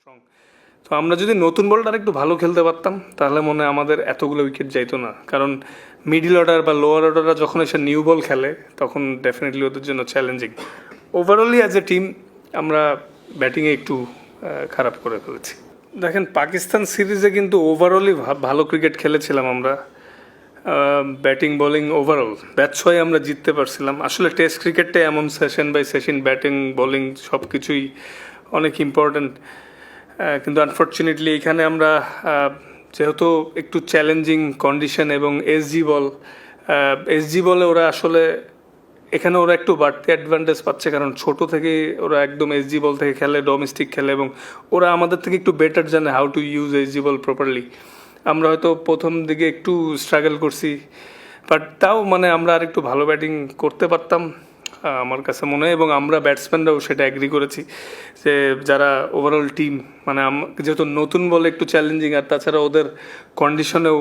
Strong. তো আমরা যদি নতুন বলটা একটু ভালো খেলতে পারতাম তাহলে মনে হয় আমাদের এতগুলো উইকেট যাইতো না, কারণ মিডল অর্ডার বা লোয়ার অর্ডাররা যখন এসে নিউ বল খেলে তখন ডেফিনেটলি ওদের জন্য challenging. Overally as a team আমরা ব্যাটিংয়ে একটু খারাপ করে ফেলেছি। দেখেন, পাকিস্তান সিরিজে কিন্তু ওভারঅলি ভালো ক্রিকেট খেলেছিলাম আমরা, batting bowling overall, that's why আমরা জিততে পারছিলাম। আসলে টেস্ট ক্রিকেটটাই এমন, session by session batting bowling সব কিছুই অনেক ইম্পর্ট্যান্ট। কিন্তু আনফর্চুনেটলি এখানে আমরা যেহেতু একটু চ্যালেঞ্জিং কন্ডিশন এবং এসজি বলে ওরা আসলে এখানে ওরা একটু বাড়তি অ্যাডভান্টেজ পাচ্ছে, কারণ ছোট থেকে ওরা একদম এসজি বল থেকে খেলে, ডোমেস্টিক খেলে, এবং ওরা আমাদের থেকে একটু বেটার জানে how to use SG ball properly. আমরা হয়তো প্রথম দিকে একটু স্ট্রাগল করছি, বাট তাও মানে আমরা আর একটু ভালো ব্যাটিং করতে পারতাম আমার কাছে মনে হয়, এবং আমরা ব্যাটসম্যানরাও সেটা অ্যাগ্রি করেছি যে যারা ওভারঅল টিম মানে যেহেতু নতুন বলে একটু চ্যালেঞ্জিং, আর তাছাড়া ওদের কন্ডিশনেও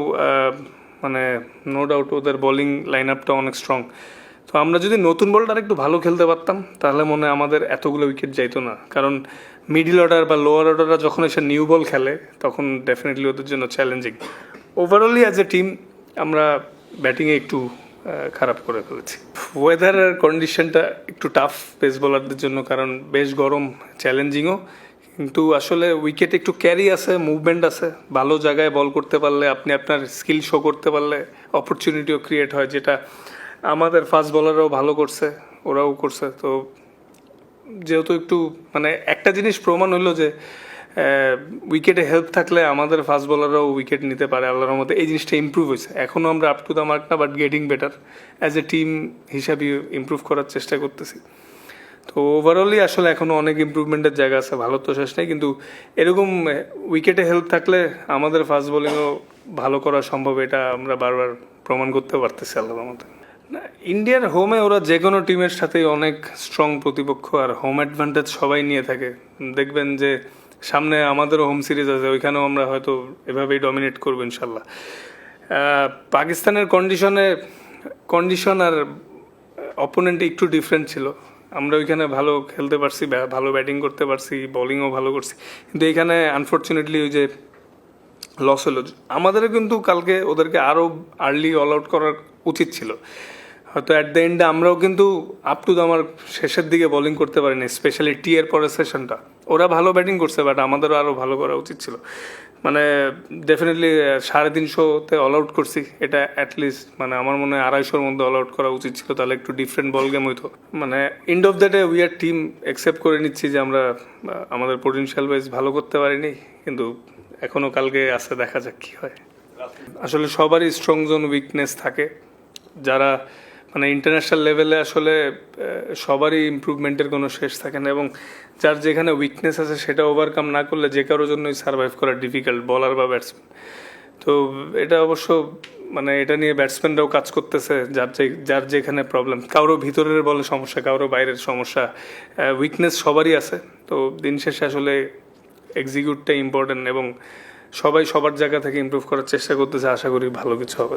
মানে নো ডাউট ওদের বোলিং লাইন আপটা অনেক স্ট্রং। তো আমরা যদি নতুন বলটা একটু ভালো খেলতে পারতাম তাহলে মনে হয় আমাদের এতগুলো উইকেট যাইতো না, কারণ মিডল অর্ডার বা লোয়ার অর্ডাররা যখন এসে নিউ বল খেলে তখন ডেফিনেটলি ওদের জন্য challenging. Overally as a team আমরা ব্যাটিংয়ে একটু খারাপ করে ফেলেছি। ওয়েদারের কন্ডিশনটা একটু টাফ পেস বোলারদের জন্য, কারণ বেশ গরম, চ্যালেঞ্জিংও, কিন্তু আসলে উইকেট একটু ক্যারি আছে, মুভমেন্ট আছে, ভালো জায়গায় বল করতে পারলে আপনি আপনার স্কিল শো করতে পারলে অপরচুনিটিও ক্রিয়েট হয়, যেটা আমাদের ফাস্ট বোলাররাও ভালো করছে, ওরাও করছে। তো যেহেতু একটু মানে একটা জিনিস প্রমাণ হলো যে উইকেটে হেল্প থাকলে আমাদের ফাস্ট বোলাররাও উইকেট নিতে পারে আল্লাহর রহমতে। এই জিনিসটা ইমপ্রুভ হয়েছে, এখনও আমরা আপ টু দ্য মার্ক না, but getting better. As a team হিসাবে ইমপ্রুভ করার চেষ্টা করতেছি। তো ওভারঅলি আসলে এখনও অনেক ইমপ্রুভমেন্টের জায়গা আছে, ভালো তো শেষ নেই, কিন্তু এরকম উইকেটে হেল্প থাকলে আমাদের ফাস্ট বোলিংও ভালো করা সম্ভব, এটা আমরা বারবার প্রমাণ করতে পারতেছি আল্লাহর রহমতে। না, ইন্ডিয়ার হোমে ওরা যে কোনো টিমের সাথেই অনেক স্ট্রং প্রতিপক্ষ, আর হোম অ্যাডভান্টেজ সবাই নিয়ে থাকে। দেখবেন যে সামনে আমাদেরও হোম সিরিজ আছে, ওইখানেও আমরা হয়তো এভাবেই ডমিনেট করবো ইনশাল্লাহ। পাকিস্তানের কন্ডিশন আর অপোনেন্ট একটু ডিফারেন্ট ছিল। আমরা ওইখানে ভালো খেলতে পারছি, ভালো ব্যাটিং করতে পারছি, বোলিংও ভালো করছি, কিন্তু এখানে আনফর্চুনেটলি ওই যে লস হলো। আমাদেরও কিন্তু কালকে ওদেরকে আরও আর্লি অল আউট করার উচিত ছিল। হয়তো অ্যাট দ্য এন্ডে আমরাও কিন্তু আপ টু দ্য আমার শেষের দিকে বোলিং করতে পারিনি, স্পেশালি টি এর পরের সেশনটা ওরা ভালো ব্যাটিং করছে, বাট আমাদেরও আরও ভালো করা উচিত ছিল। মানে ডেফিনেটলি 350-তে অল আউট করছি, এটা অ্যাটলিস্ট মানে আমার মনে হয় 250-র মধ্যে অল আউট করা উচিত ছিল, তাহলে একটু ডিফারেন্ট বল গেম হইতো। মানে end of the day we are team, accept করে নিচ্ছি যে আমরা আমাদের পোটেনশিয়াল ওয়াইজ ভালো করতে পারিনি, কিন্তু এখনও কালকে আছে, দেখা যাক কী হয়। আসলে সবারই স্ট্রং জোন উইকনেস থাকে, যারা মানে ইন্টারন্যাশনাল লেভেলে আসলে সবারই ইমপ্রুভমেন্টের কোনো শেষ থাকে না, এবং যার যেখানে উইকনেস আছে সেটা ওভারকাম না করলে যে কারোর জন্যই সার্ভাইভ করা ডিফিকাল্ট, বলার বা ব্যাটসম্যান। তো এটা অবশ্য মানে এটা নিয়ে ব্যাটসম্যানরাও কাজ করতেছে, যার যেখানে প্রবলেম, কারো ভিতরের বলে সমস্যা, কারো বাইরের সমস্যা, উইকনেস সবারই আছে। তো দিন শেষে আসলে এক্সিকিউটটাই ইম্পর্টেন্ট, এবং সবাই সবার জায়গা থেকে ইমপ্রুভ করার চেষ্টা করতেছে, আশা করি ভালো কিছু হবে।